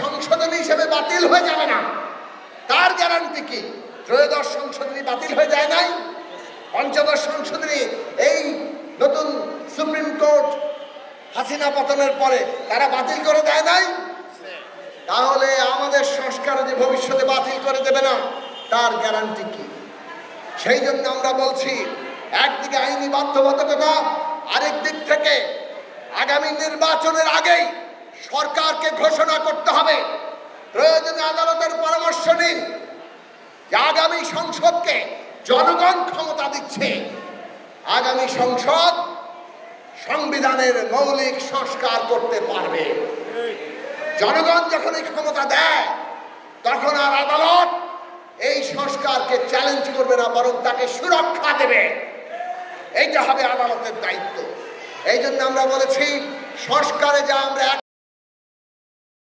সংশোধনী হিসেবে বাতিল হয়ে যাবে না, তার গ্যারান্টি কি? ত্রয়োদশ সংশোধনী বাতিল হয়ে যায় নাই? পঞ্চদশ সংশোধনী এই নতুন সুপ্রিম কোর্ট হাসিনা পতনের পরে তারা বাতিল করে দেয় নাই? তাহলে আমাদের সংস্কার যে ভবিষ্যতে বাতিল করে দেবে না, তার গ্যারান্টি কি? সেই জন্য আমরা বলছি, একদিকে আইনি বাধ্যবাধকতা, আরেক দিক থেকে আগামী নির্বাচনের আগেই সরকারকে ঘোষণা করতে হবে, প্রয়োজনে আদালতের পরামর্শ নিন, যে আগামী সংসদকে জনগণ ক্ষমতা দিচ্ছে, আগামী সংসদ সংবিধানের মৌলিক সংস্কার করতে পারবে। জনগণ যখন এই ক্ষমতা দেয়, তখন আর আদালত এই সংস্কারকে চ্যালেঞ্জ করবে না, বরং তাকে সুরক্ষা দেবে। এইটা হবে আদালতের দায়িত্ব। এই জন্য আমরা বলেছি, সংস্কারে যা আমরা